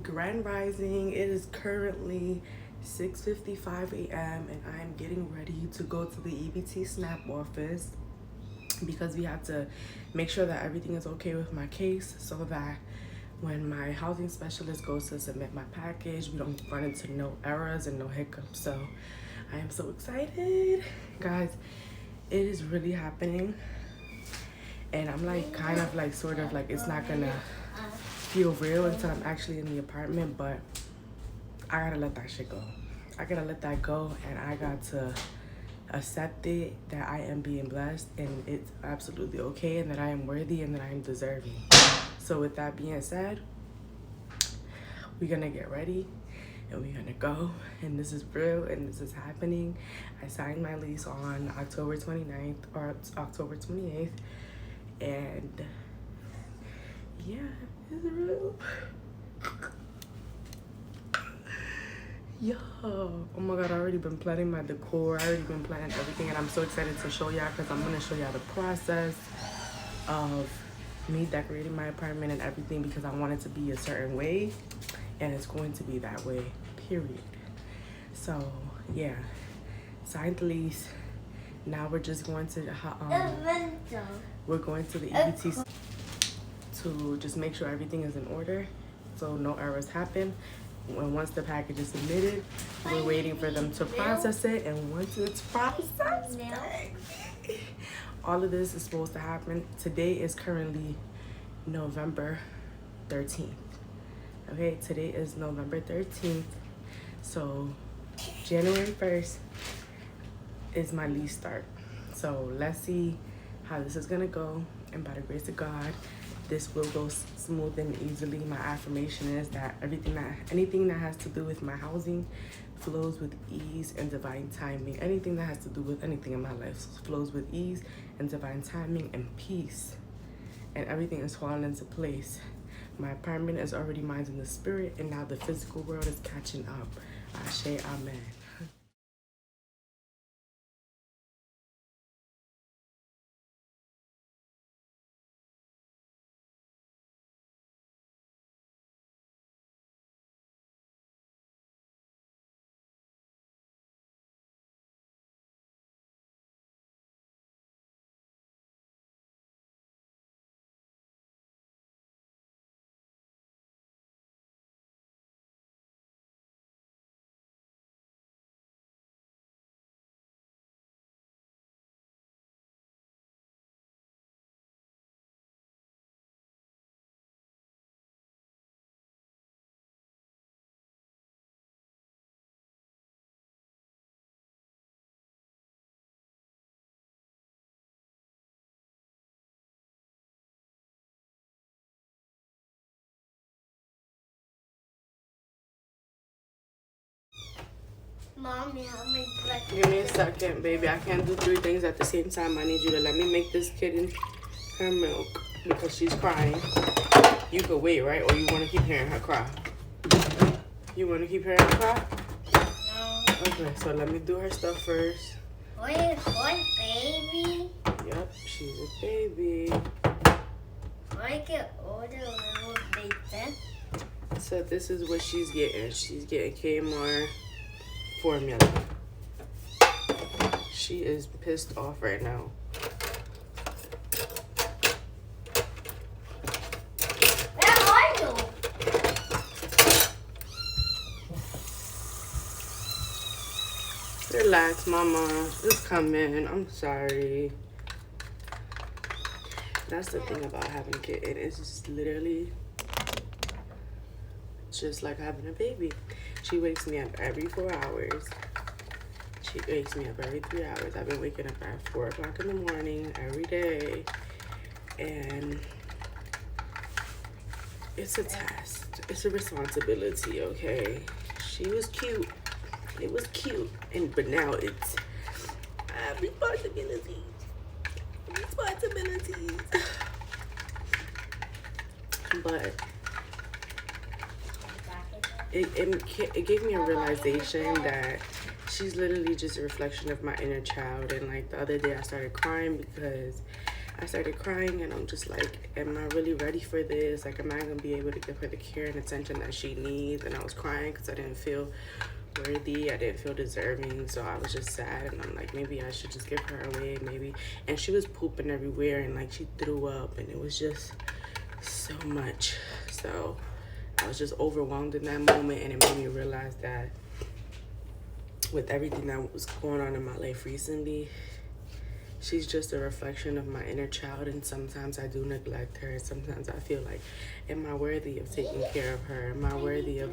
Grand Rising. It is currently 6:55 a.m. and I'm getting ready to go to the EBT SNAP office because we have to make sure that everything is okay with my case so that when my housing specialist goes to submit my package, we don't run into no errors and no hiccups. So I am so excited. Guys, it is really happening. And I'm like kind of like sort of like it's not gonna feel real until I'm actually in the apartment, but I gotta let that shit go. I gotta let that go, and I got to accept it that I am being blessed and it's absolutely okay, and that I am worthy and that I am deserving. So with that being said, we're gonna get ready and we're gonna go, and this is real and this is happening. I signed my lease on October 29th or October 28th, and yeah, it's real. Yo, oh my god, I already been planning my decor. I already been planning everything, and I'm so excited to show y'all because I'm gonna show y'all the process of me decorating my apartment and everything, because I want it to be a certain way, and it's going to be that way, period. So yeah, signed the lease. Now we're just going to we're going to the EBT to just make sure everything is in order so no errors happen. And once the package is submitted, we're waiting for them to process it, and once it's processed, all of this is supposed to happen. Today is currently November 13th. Okay, today is November 13th. So January 1st is my lease start. So let's see how this is gonna go, and by the grace of God, this will go smooth and easily. My affirmation is that anything that has to do with my housing flows with ease and divine timing. Anything that has to do with anything in my life flows with ease and divine timing and peace. And everything is falling into place. My apartment is already mine in the spirit, and now the physical world is catching up. Ashe, amen. Mommy, how many breakfast? Give me a second, baby. I can't do 3 things at the same time. I need you to let me make this kitten her milk because she's crying. You could wait, right? Or you want to keep hearing her cry? You want to keep hearing her cry? No. Okay, so let me do her stuff first. Wait, what, baby? Yep, she's a baby. I get older when we'll be 10. So this is what she's getting. She's getting KMR formula. She is pissed off right now. Where are you? Relax, mama. Just come in. I'm sorry. That's the thing about having a kitten. It's just literally just like having a baby. She wakes me up every 4 hours. She wakes me up every 3 hours. I've been waking up at 4 o'clock in the morning every day. And it's a test. It's a responsibility, okay? She was cute. It was cute. But now it's responsibilities. Responsibilities. But it gave me a realization that she's literally just a reflection of my inner child. And like the other day I started crying because I started crying, and I'm just like, am I really ready for this? Like, am I gonna be able to give her the care and attention that she needs? And I was crying because I didn't feel worthy. I didn't feel deserving. So I was just sad, and I'm like, maybe I should just give her away, maybe. And she was pooping everywhere, and like she threw up, and it was just so much. So I was just overwhelmed in that moment, and it made me realize that with everything that was going on in my life recently, she's just a reflection of my inner child, and sometimes I do neglect her. Sometimes I feel like, am I worthy of taking care of her? Am I worthy of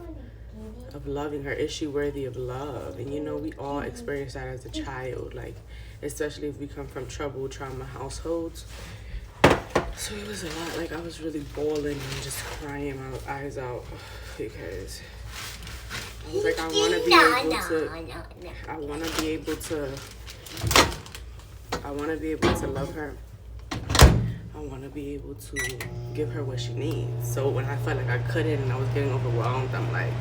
loving her? Is she worthy of love? And you know, we all experience that as a child, like, especially if we come from troubled trauma households. So it was a lot. Like, I was really bawling and just crying my eyes out because I was like, I want to be able to love her. I want to be able to give her what she needs. So when I felt like I couldn't and I was getting overwhelmed, I'm like,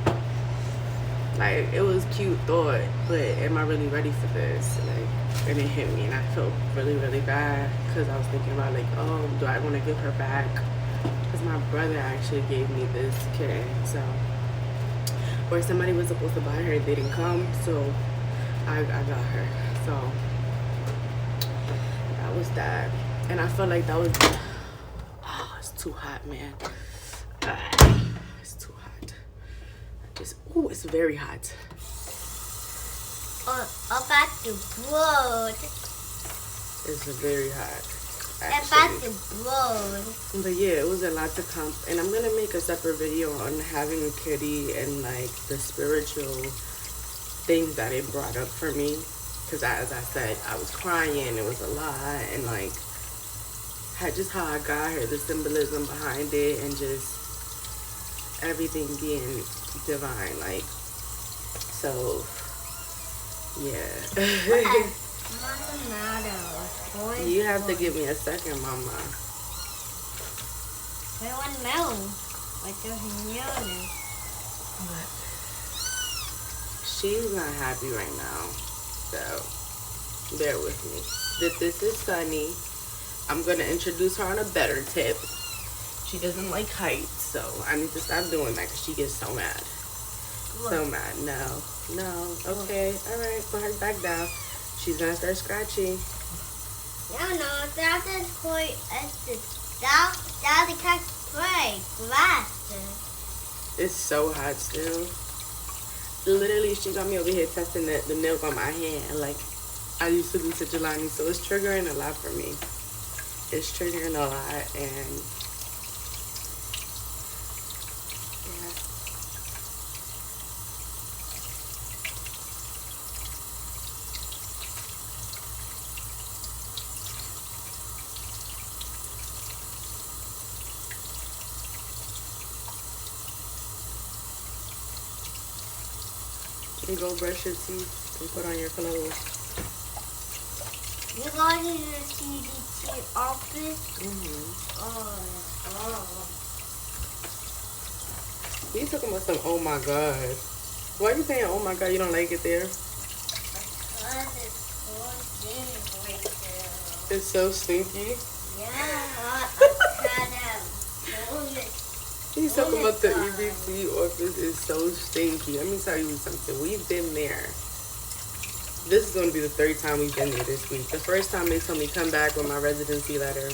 it was cute thought, but am I really ready for this? Like, and it hit me, and I felt really, really bad because I was thinking about, like, oh, do I want to give her back? Because my brother actually gave me this kitten, so, or somebody was supposed to buy her, they didn't come, so I got her. So that was that, and I felt like that was, oh, it's too hot, man. It's too hot. Oh, it's very hot. About the blood. It's very hot, About actually. the blood. But yeah, it was a lot to come. And I'm gonna make a separate video on having a kitty and like the spiritual things that it brought up for me. Because as I said, I was crying, it was a lot, and like just how I got her, the symbolism behind it, and just everything being divine, like, so yeah. You have to give me a second, Mama. I want to know what you're But she's not happy right now, so bear with me. This is Sunny. I'm gonna introduce her on a better tip. She doesn't like heights, so I need to stop doing that because she gets so mad. So mad. No. Okay. All right. Put her back down. She's gonna start scratching. No, that is quite that the cat play faster. It's so hot still. Literally, she got me over here testing the milk on my hand like I used to do to Jelani, so it's triggering a lot for me. It's triggering a lot, and you go brush your teeth and put on your clothes. You go to the CDT office? Oh. You talking about some, oh my God. Why are you saying, oh my God, you don't like it there? Because it's so stinky right there. It's so stinky? Yeah, I kind of told it. He's talking about the EBT office is so stinky. Let me tell you something. We've been there. This is going to be the third time we've been there this week. The first time they told me come back with my residency letter.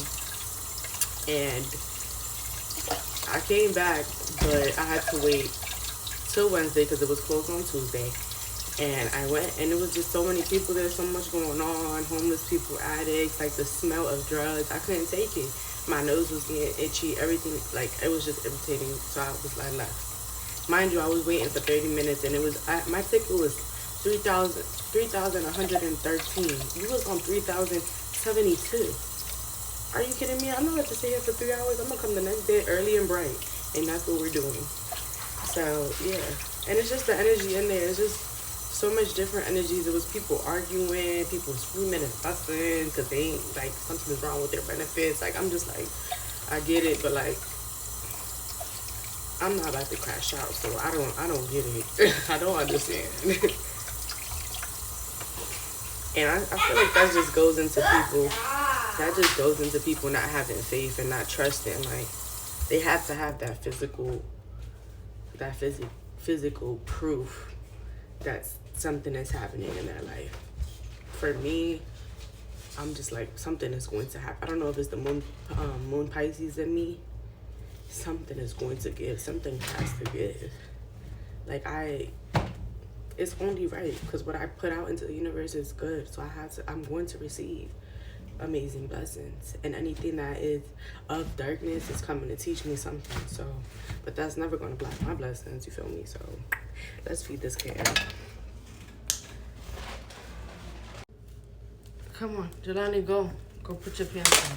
And I came back, but I had to wait till Wednesday because it was closed on Tuesday. And I went, and it was just so many people there, so much going on. Homeless people, addicts, like the smell of drugs. I couldn't take it. My nose was getting itchy, everything, like, it was just irritating, so I left. Mind you, I was waiting for 30 minutes, and it was, my ticket was $3,113. You was on $3,072. Are you kidding me? I'm not about to stay here for 3 hours. I'm gonna come the next day early and bright, and that's what we're doing. So, yeah. And it's just the energy in there. It's just so much different energies. It was people arguing, people screaming and fussing because they ain't, like, something's wrong with their benefits. Like, I'm just like, I get it, but like, I'm not about to crash out, so I don't get it. I don't understand. And I feel like that just goes into people. that just goes into people not having faith and not trusting. Like, they have to have that physical proof that something is happening in their life. For me, I'm just like, something is going to happen. I don't know if it's the moon Pisces in me. Something is going to give. Something has to give. Like, it's only right, because what I put out into the universe is good. So I'm going to receive amazing blessings, and anything that is of darkness is coming to teach me something. So, but that's never going to block my blessings, you feel me? So let's feed this cat. Come on, Jelani, go put your pants on.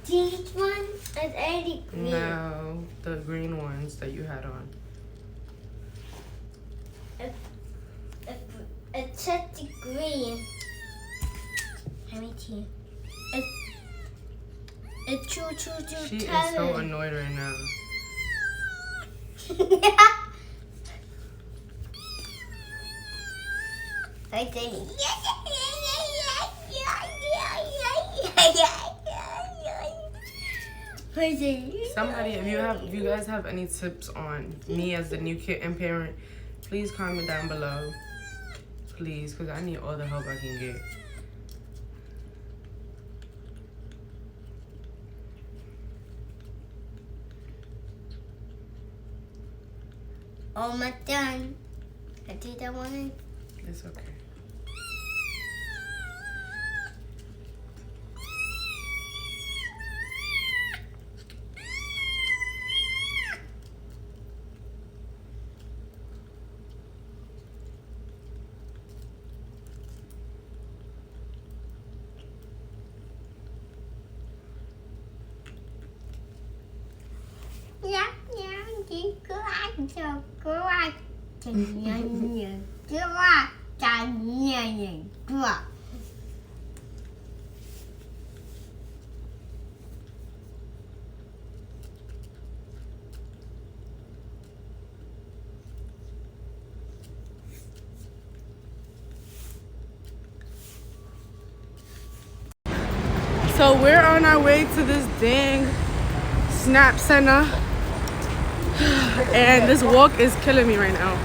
These ones is already green. No, the green ones that you had on. It's such a green. Let me see. It's choo. She is so annoyed right now. I think. Somebody, if you guys have any tips on me as the new kid and parent, please comment down below. Please, because I need all the help I can get. Almost done. I did that one. It's okay. So we're on our way to this dang snap center, and this walk is killing me right now.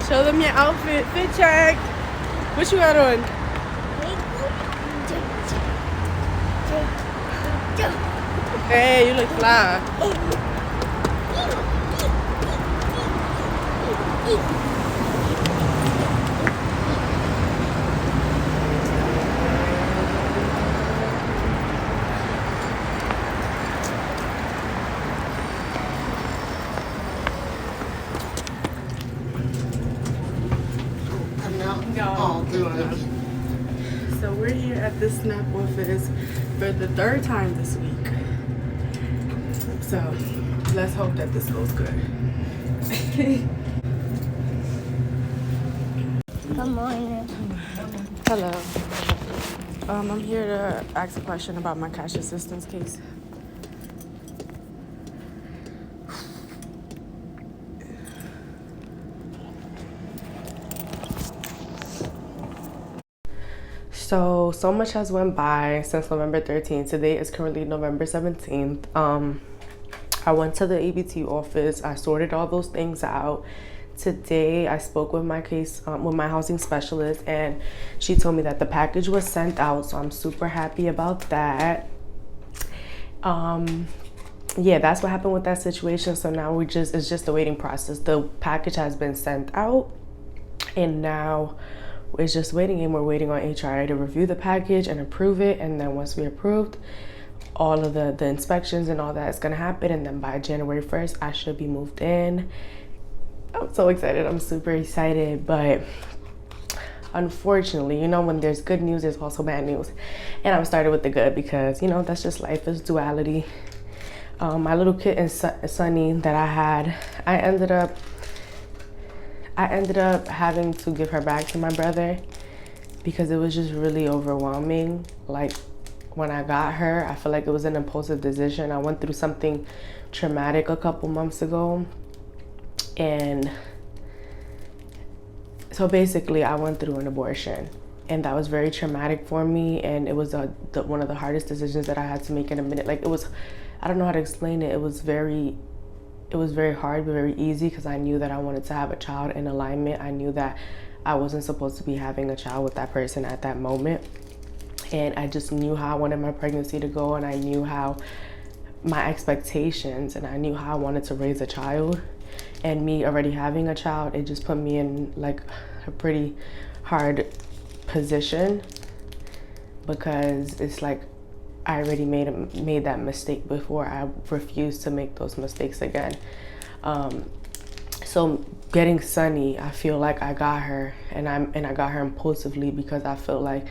Show them your outfit. Fit check. What you got on? Hey, you look fly. So we're here at the SNAP office for the third time this week. So let's hope that this goes good. Good morning. Hello. I'm here to ask a question about my cash assistance case. So much has went by since November 13th. Today is currently November 17th. I went to the EBT office. I sorted all those things out. Today I spoke with my with my housing specialist, and she told me that the package was sent out, so I'm super happy about that. Yeah, that's what happened with that situation. So now it's just a waiting process. The package has been sent out, and now it's just waiting, and we're waiting on HRA to review the package and approve it. And then once we approved, all of the inspections and all that is gonna happen, and then by January 1st I should be moved in. I'm so excited. I'm super excited, but unfortunately, you know, when there's good news, there's also bad news. And I'm started with the good because, you know, that's just life. It's duality. My little kitten Sunny that I had, I ended up having to give her back to my brother because it was just really overwhelming. Like, when I got her, I feel like it was an impulsive decision. I went through something traumatic a couple months ago, and so basically I went through an abortion, and that was very traumatic for me, and it was one of the hardest decisions that I had to make in a minute. Like, it was, I don't know how to explain it. It was very hard, but very easy, because I knew that I wanted to have a child in alignment. I knew that I wasn't supposed to be having a child with that person at that moment. And I just knew how I wanted my pregnancy to go, and I knew how my expectations, and I knew how I wanted to raise a child. And me already having a child, it just put me in like a pretty hard position, because it's like I already made that mistake before. I refuse to make those mistakes again. So getting Sunny, I feel like I got her, and I got her impulsively, because I felt like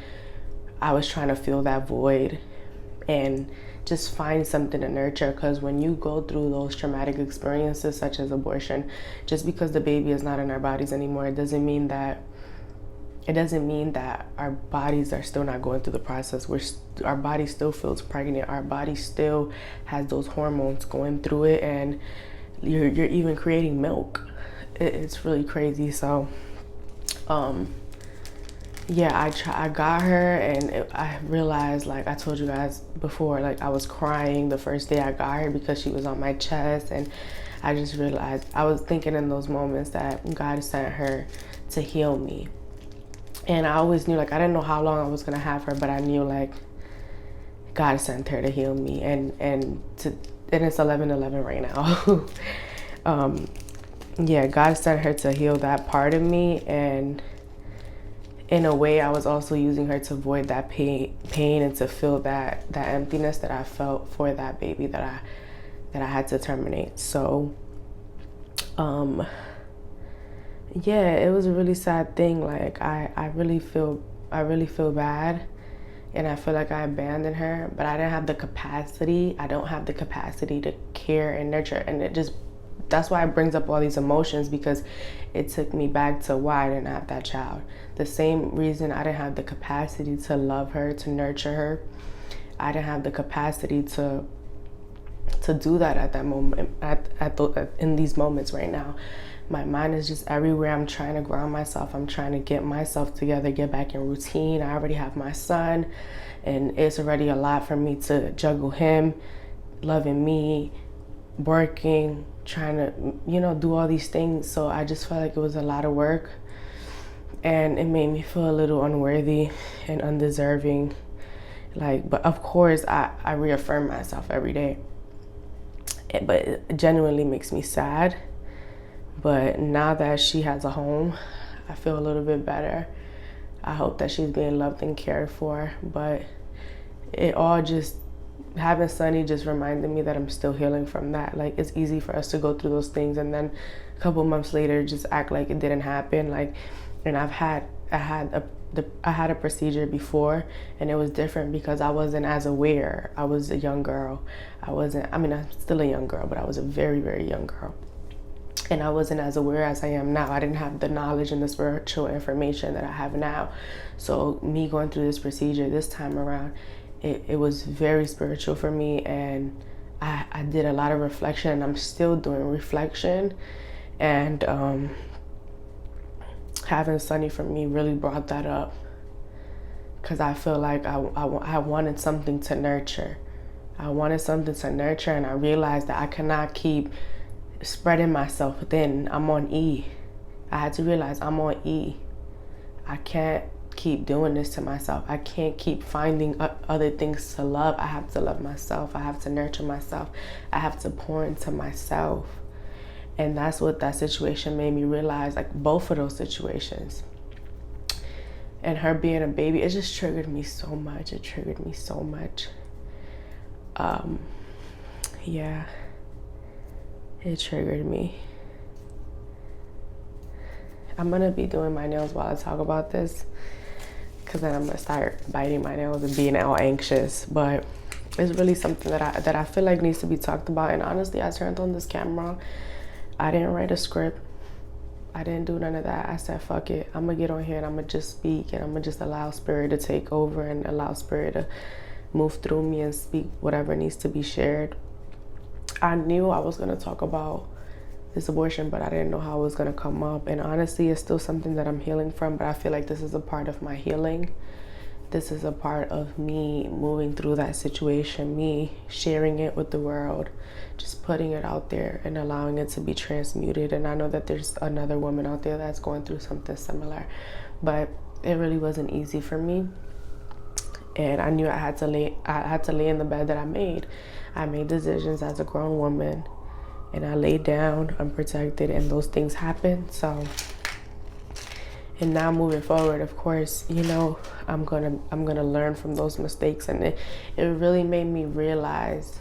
I was trying to fill that void and just find something to nurture. Because when you go through those traumatic experiences such as abortion, just because the baby is not in our bodies anymore, it doesn't mean that our bodies are still not going through the process. Our body still feels pregnant. Our body still has those hormones going through it, and you're even creating milk. It's really crazy. So yeah, I got her, and I realized, like I told you guys before, like I was crying the first day I got her, because she was on my chest, and I just realized, I was thinking in those moments that God sent her to heal me. And I always knew, like, I didn't know how long I was gonna have her, but I knew, like, God sent her to heal me, and it's 11:11 right now. Yeah, God sent her to heal that part of me, and in a way, I was also using her to avoid that pain and to fill that emptiness that I felt for that baby that I had to terminate. So, yeah, it was a really sad thing. Like, I really feel bad, and I feel like I abandoned her, but I didn't have the capacity. I don't have the capacity to care and nurture, and that's why it brings up all these emotions, because it took me back to why I didn't have that child. The same reason I didn't have the capacity to love her, to nurture her. I didn't have the capacity to do that at that moment, in these moments right now. My mind is just everywhere. I'm trying to ground myself. I'm trying to get myself together, get back in routine. I already have my son, and it's already a lot for me to juggle him, loving me, working, trying to, do all these things. So I just felt like it was a lot of work, and it made me feel a little unworthy and undeserving. Like, but of course, I reaffirm myself every day. But it genuinely makes me sad. But now that she has a home, I feel a little bit better. I hope that she's being loved and cared for. But it all just, having Sunny just reminded me that I'm still healing from that. Like, it's easy for us to go through those things, and then a couple months later just act like it didn't happen. Like, and I had a procedure before, and it was different because I wasn't as aware. I was a young girl. I'm still a young girl, but I was a very, very young girl. And I wasn't as aware as I am now. I didn't have the knowledge and the spiritual information that I have now. So me going through this procedure this time around, it was very spiritual for me, and I did a lot of reflection, and I'm still doing reflection. And having Sunny for me really brought that up, because I feel like I wanted something to nurture. I wanted something to nurture, and I realized that I cannot keep spreading myself thin. I'm on E. I had to realize I'm on E. I can't keep doing this to myself. I can't keep finding other things to love. I have to love myself. I have to nurture myself. I have to pour into myself. And that's what that situation made me realize, like both of those situations. And her being a baby, it just triggered me so much. It triggered me so much. Yeah. It triggered me. I'm gonna be doing my nails while I talk about this, because then I'm gonna start biting my nails and being all anxious. But it's really something that I feel like needs to be talked about. And honestly, I turned on this camera. I didn't write a script. I didn't do none of that. I said, fuck it. I'm gonna get on here and I'm gonna just speak, and I'm gonna just allow spirit to take over, and allow spirit to move through me and speak whatever needs to be shared. I knew I was going to talk about this abortion, but I didn't know how it was going to come up. And honestly, it's still something that I'm healing from, but I feel like this is a part of my healing. This is a part of me moving through that situation, me sharing it with the world, just putting it out there and allowing it to be transmuted. And I know that there's another woman out there that's going through something similar, but it really wasn't easy for me. And I knew I had to lay in the bed that I made. I made decisions as a grown woman, and I laid down unprotected, and those things happened. So, and now moving forward, of course, you know, I'm gonna learn from those mistakes. And it really made me realize.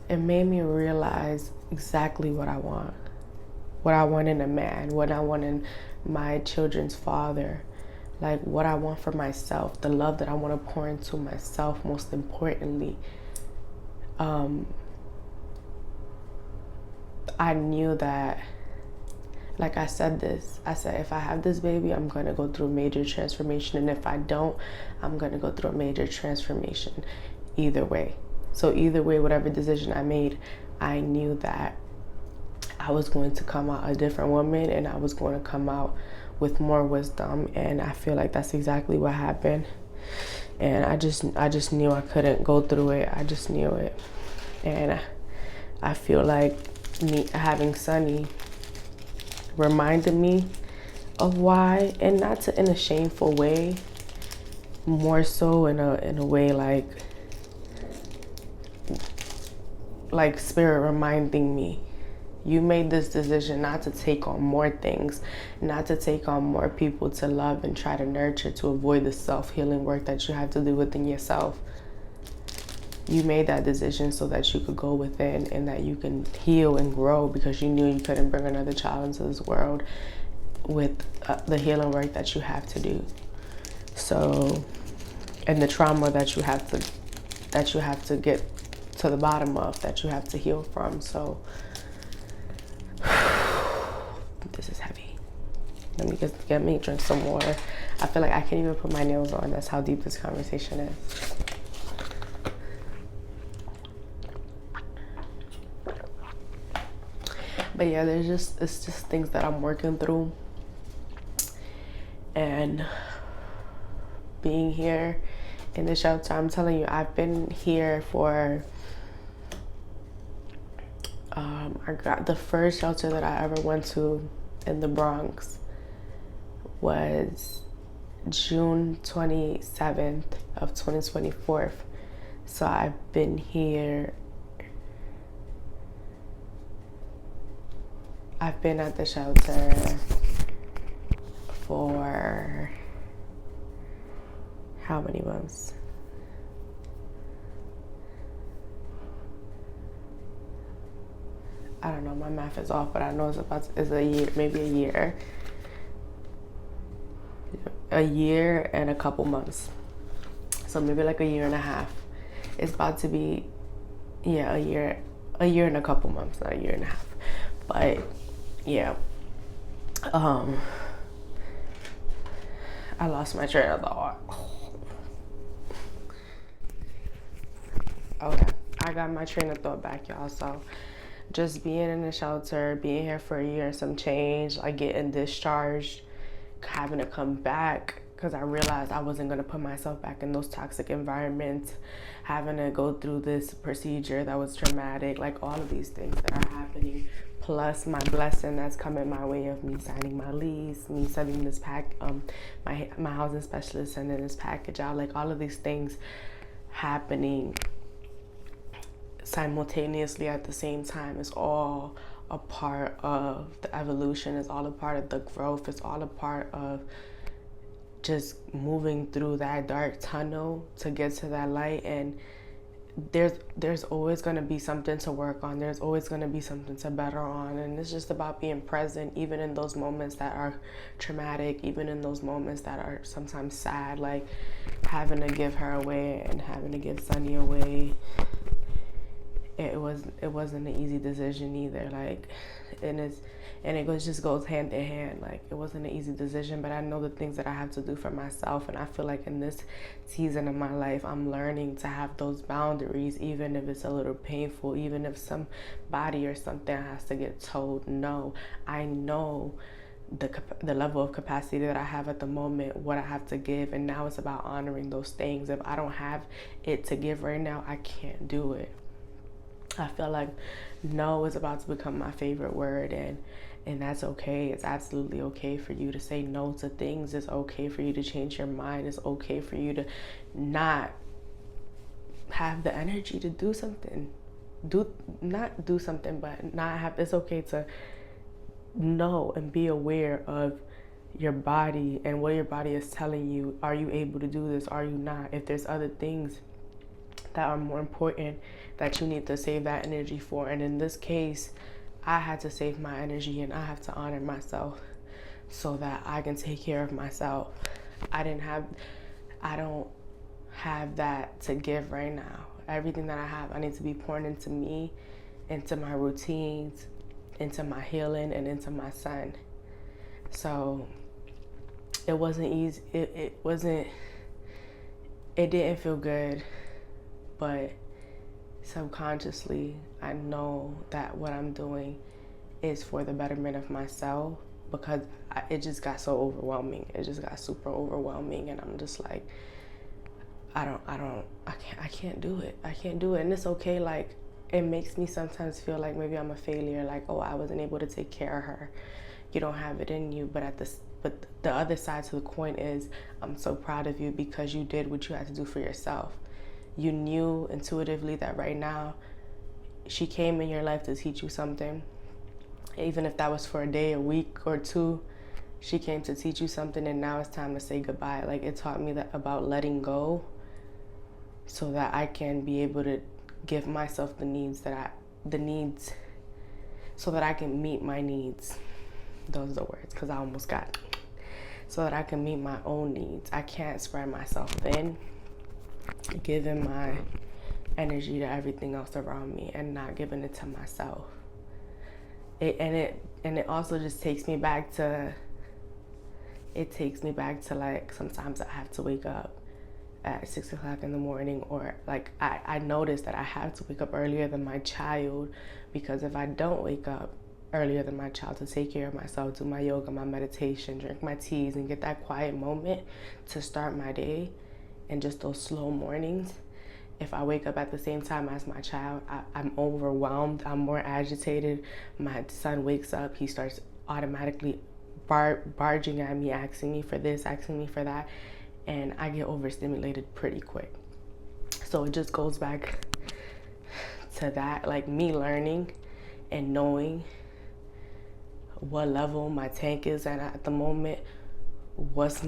It made me realize exactly what I want in a man, what I want in my children's father, like what I want for myself, the love that I want to pour into myself, most importantly. I knew that, like I said, if I have this baby, I'm going to go through a major transformation. And if I don't, I'm going to go through a major transformation either way. So either way, whatever decision I made, I knew that I was going to come out a different woman, and I was going to come out with more wisdom. And I feel like that's exactly what happened. And I just knew I couldn't go through it. I just knew it. And I feel like me having Sunny reminded me of why, and not in a shameful way, more so in a way like spirit reminding me, you made this decision not to take on more things, not to take on more people to love and try to nurture, to avoid the self-healing work that you have to do within yourself. You made that decision so that you could go within and that you can heal and grow, because you knew you couldn't bring another child into this world with the healing work that you have to do. So, and the trauma that you have to get to the bottom of, that you have to heal from. So this is heavy. Let me drink some water. I feel like I can't even put my nails on. That's how deep this conversation is. But yeah, it's just things that I'm working through. And being here in the shelter, I'm telling you, I've been here for I got the first shelter that I ever went to in the Bronx was June 27th of 2024. So I've been here. I've been at the shelter for how many months? I don't know, my math is off, but I know it's a year, maybe a year. A year and a couple months. So maybe like a year and a half. It's about to be, yeah, a year and a couple months, not a year and a half. But yeah. I lost my train of thought. Okay, I got my train of thought back, y'all. So just being in the shelter, being here for a year and some change, like getting discharged, having to come back because I realized I wasn't going to put myself back in those toxic environments, having to go through this procedure that was traumatic, like all of these things that are happening, plus my blessing that's coming my way of me signing my lease, me sending this my housing specialist sending this package out, like all of these things happening simultaneously at the same time is all a part of the evolution, is all a part of the growth, it's all a part of just moving through that dark tunnel to get to that light. And there's always going to be something to work on, there's always going to be something to better on, and it's just about being present, even in those moments that are traumatic, even in those moments that are sometimes sad, like having to give her away and having to give Sunny away. It wasn't an easy decision either, like, and and just goes hand in hand. Like, it wasn't an easy decision, but I know the things that I have to do for myself, and I feel like in this season of my life, I'm learning to have those boundaries, even if it's a little painful, even if somebody or something has to get told no. I know the level of capacity that I have at the moment, what I have to give, and now it's about honoring those things. If I don't have it to give right now, I can't do it. I feel like no is about to become my favorite word, and that's okay. It's absolutely okay for you to say no to things. It's okay for you to change your mind. It's okay for you to not have the energy to do something. Not do something, but not have. It's okay to know and be aware of your body and what your body is telling you. Are you able to do this? Are you not? If there's other things that are more important that you need to save that energy for. And in this case, I had to save my energy, and I have to honor myself so that I can take care of myself. I don't have that to give right now. Everything that I have, I need to be pouring into me, into my routines, into my healing, and into my son. So it wasn't easy. It didn't feel good, but subconsciously, I know that what I'm doing is for the betterment of myself, because it just got so overwhelming. It just got super overwhelming, and I'm just like, I can't do it. I can't do it. And it's okay. Like, it makes me sometimes feel like maybe I'm a failure. Like, oh, I wasn't able to take care of her. You don't have it in you. But the other side to the coin is, I'm so proud of you because you did what you had to do for yourself. You knew intuitively that right now she came in your life to teach you something. Even if that was for a day, a week, or two, she came to teach you something, and now it's time to say goodbye. Like, it taught me that about letting go so that I can be able to give myself the needs so that I can meet my needs. Those are the words, because I almost got it. So that I can meet my own needs. I can't spread myself thin, giving my energy to everything else around me and not giving it to myself. It also just takes me back to like, sometimes I have to wake up at 6 o'clock in the morning, or like I notice that I have to wake up earlier than my child, because if I don't wake up earlier than my child to take care of myself, do my yoga, my meditation, drink my teas, and get that quiet moment to start my day, and just those slow mornings, if I wake up at the same time as my child, I'm overwhelmed, I'm more agitated. My son wakes up, he starts automatically barging at me, asking me for this, asking me for that, and I get overstimulated pretty quick. So it just goes back to that, like, me learning and knowing what level my tank is at the moment, what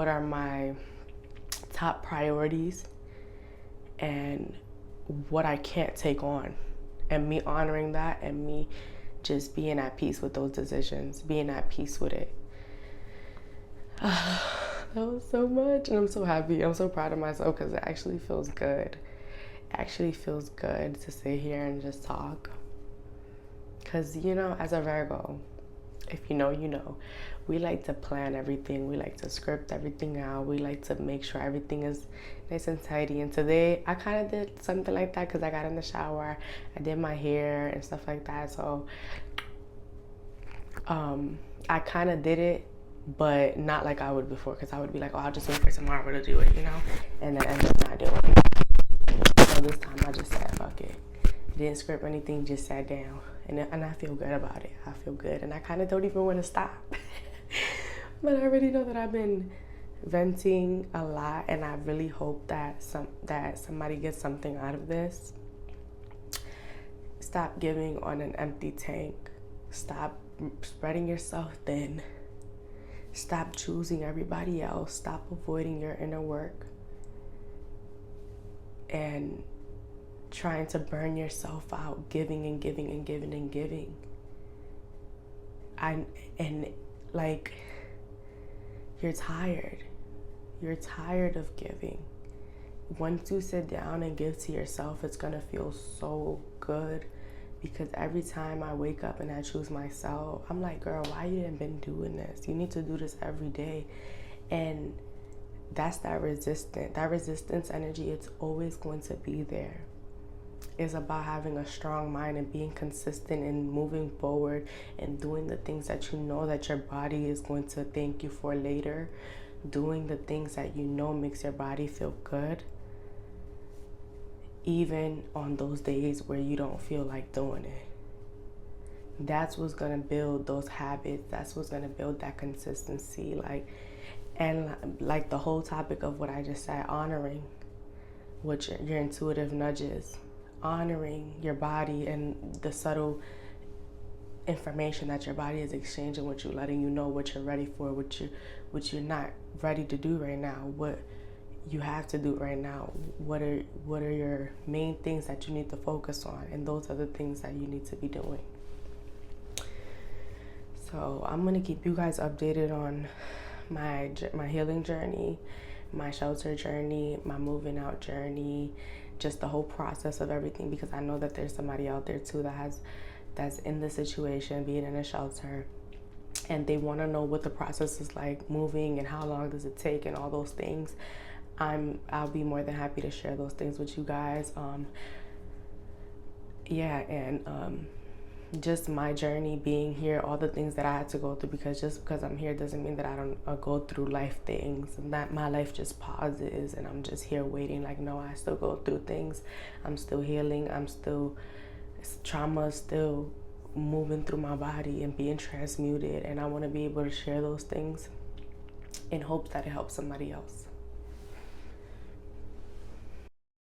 are my top priorities, and what I can't take on, and me honoring that, and me just being at peace with those decisions, being at peace with it. That was so much, and I'm so happy. I'm so proud of myself, because it actually feels good. It actually feels good to sit here and just talk. Because, as a Virgo, if you know, you know, we like to plan everything. We like to script everything out. We like to make sure everything is nice and tidy. And today, I kind of did something like that, because I got in the shower. I did my hair and stuff like that. So, I kind of did it, but not like I would before, because I would be like, oh, I'll just wait for tomorrow to do it, and then end up not doing it. So this time I just said, fuck it. Didn't script anything, just sat down, and I feel good about it. I feel good, and I kind of don't even want to stop. But I already know that I've been venting a lot, and I really hope that somebody gets something out of this. Stop giving on an empty tank. Stop spreading yourself thin. Stop choosing everybody else. Stop avoiding your inner work and trying to burn yourself out, giving and giving and giving and giving. Like, you're tired. You're tired of giving. Once you sit down and give to yourself, it's gonna feel so good Because every time I wake up and I choose myself, I'm like, girl, why you didn't been doing this? You need to do this every day. And that's that resistance energy. It's always going to be there. It's about having a strong mind and being consistent and moving forward and doing the things that you know that your body is going to thank you for later. Doing the things that you know makes your body feel good, even on those days where you don't feel like doing it. That's what's gonna build those habits. That's what's gonna build that consistency. Like the whole topic of what I just said, honoring what your intuitive nudges, honoring your body and the subtle information that your body is exchanging with you, letting you know what you're ready for, what you're not ready to do right now, what you have to do right now, what are your main things that you need to focus on, and those are the things that you need to be doing. So I'm gonna keep you guys updated on my healing journey, my shelter journey, my moving out journey, just the whole process of everything, because I know that there's somebody out there too that's in the situation, being in a shelter, and they want to know what the process is like moving and how long does it take and all those things. I'll be more than happy to share those things with you guys. Just my journey being here, all the things that I had to go through, because just because I'm here doesn't mean that I don't go through life things, and that my life just pauses and I'm just here waiting. Like, no, I still go through things. I'm still healing. Trauma is still moving through my body and being transmuted, and I want to be able to share those things in hopes that it helps somebody else.